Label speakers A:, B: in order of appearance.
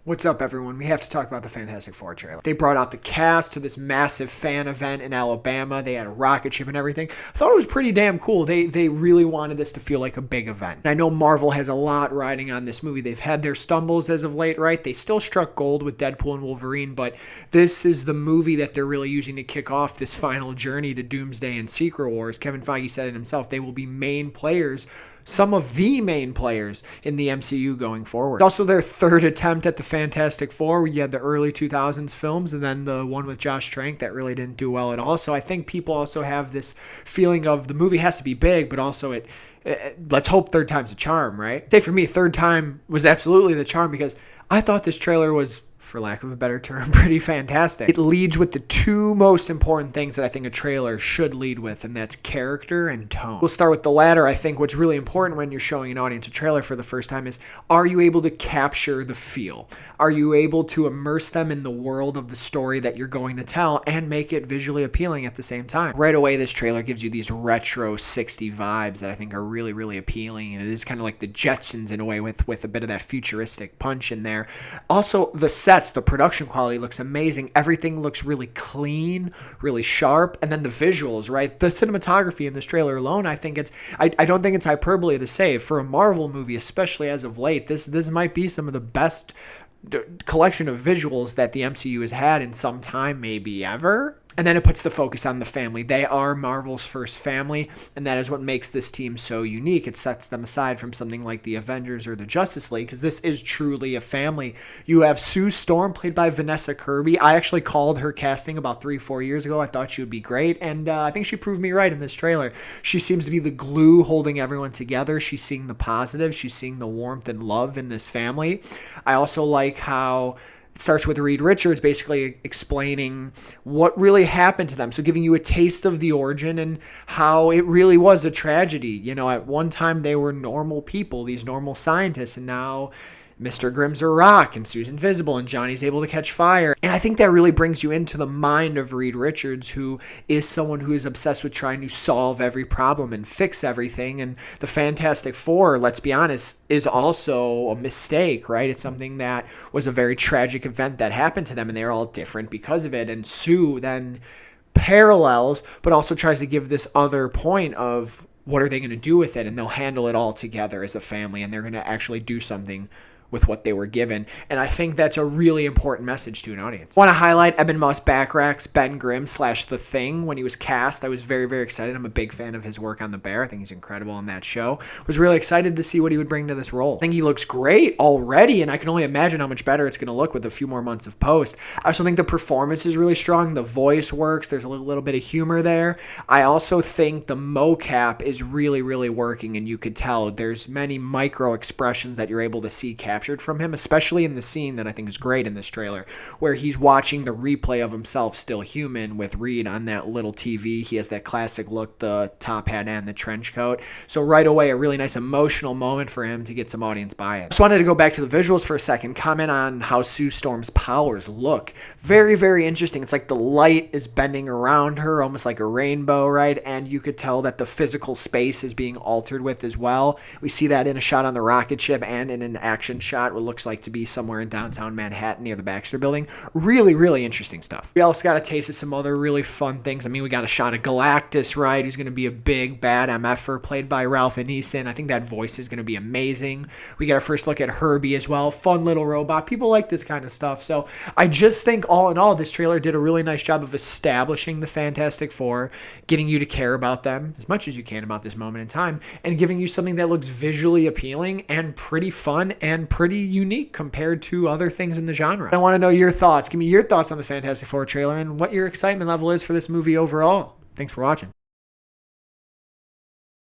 A: What's up, everyone? We have to talk about the Fantastic Four trailer. They brought out the cast to this massive fan event in Alabama. They had a rocket ship and everything. I thought it was pretty damn cool. They really wanted this to feel like a big event. And I know Marvel has a lot riding on this movie. They've had their stumbles as of late, right? They still struck gold with Deadpool and Wolverine, but this is the movie that they're really using to kick off this final journey to Doomsday and Secret Wars. Kevin Feige said it himself. They will be main players, some of the main players in the MCU going forward. It's also their third attempt at the Fantastic Four. You had the early 2000s films and then the one with Josh Trank that really didn't do well at all. So I think people also have this feeling of the movie has to be big, but also let's hope third time's a charm, right? Say for me, third time was absolutely the charm because I thought this trailer was, for lack of a better term, pretty fantastic. It leads with the two most important things that I think a trailer should lead with, and that's character and tone. We'll start with the latter. I think what's really important when you're showing an audience a trailer for the first time is, are you able to capture the feel? Are you able to immerse them in the world of the story that you're going to tell and make it visually appealing at the same time? Right away, this trailer gives you these retro 60 vibes that I think are really, really appealing. And it is kind of like the Jetsons in a way with a bit of that futuristic punch in there. Also, the sets, the production quality looks amazing. Everything looks really clean, really sharp. And then the visuals, right? The cinematography in this trailer alone, I think I don't think it's hyperbole to say, for a Marvel movie, especially as of late, this might be some of the best collection of visuals that the MCU has had in some time, maybe ever. And then it puts the focus on the family. They are Marvel's first family, and that is what makes this team so unique. It sets them aside from something like the Avengers or the Justice League, because this is truly a family. You have Sue Storm, played by Vanessa Kirby. I actually called her casting about 3-4 years ago. I thought she would be great, and I think she proved me right in this trailer. She seems to be the glue holding everyone together. She's seeing the positive. She's seeing the warmth and love in this family. I also like how it starts with Reed Richards basically explaining what really happened to them. So giving you a taste of the origin and how it really was a tragedy. You know, at one time they were normal people, these normal scientists, and now Mr. Grimm's a rock, and Sue's invisible, and Johnny's able to catch fire. And I think that really brings you into the mind of Reed Richards, who is someone who is obsessed with trying to solve every problem and fix everything. And the Fantastic Four, let's be honest, is also a mistake, right? It's something that was a very tragic event that happened to them, and they're all different because of it. And Sue then parallels, but also tries to give this other point of what are they going to do with it, and they'll handle it all together as a family, and they're going to actually do something with what they were given. And I think that's a really important message to an audience. I want to highlight Ebon Moss-Backrack's Ben Grimm / The Thing. When he was cast, I was very, very excited. I'm a big fan of his work on The Bear. I think he's incredible in that show. Was really excited to see what he would bring to this role. I think he looks great already, and I can only imagine how much better it's going to look with a few more months of post. I also think the performance is really strong. The voice works. There's a little bit of humor there. I also think the mocap is really, really working, and you could tell there's many micro expressions that you're able to see captured from him, especially in the scene that I think is great in this trailer, where he's watching the replay of himself still human with Reed on that little TV. He has that classic look, the top hat and the trench coat. So right away, a really nice emotional moment for him to get some audience buy-in. Just wanted to go back to the visuals for a second, comment on how Sue Storm's powers look. Very, very interesting. It's like the light is bending around her, almost like a rainbow, right? And you could tell that the physical space is being altered with as well. We see that in a shot on the rocket ship and in an action shot, what looks like to be somewhere in downtown Manhattan near the Baxter Building. Really, really interesting stuff. We also got a taste of some other really fun things. I mean, we got a shot of Galactus, right? Who's going to be a big, bad MFer played by Ralph Ineson. I think that voice is going to be amazing. We got our first look at Herbie as well. Fun little robot. People like this kind of stuff. So I just think all in all, this trailer did a really nice job of establishing the Fantastic Four, getting you to care about them as much as you can about this moment in time, and giving you something that looks visually appealing and pretty fun and pretty unique compared to other things in the genre. I want to know your thoughts. Give me your thoughts on the Fantastic Four trailer and what your excitement level is for this movie overall. Thanks for watching.